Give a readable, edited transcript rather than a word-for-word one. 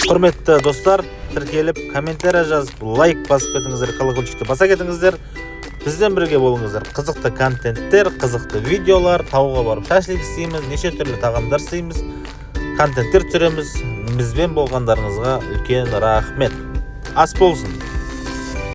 Құрметті достар, тіркеліп, комментарий жазып, лайк басып кетіңіздер, колокольчикті баса кетіңіздер. Бізден бірге болыңыздар. Қызықты контенттер, қызықты видеолар, тауға барып шашлик істейміз, неше түрлі тағамдар істейміз, контенттер түсіреміз. Бізбен болғандарыңызға үлкен рахмет. Ас болсын.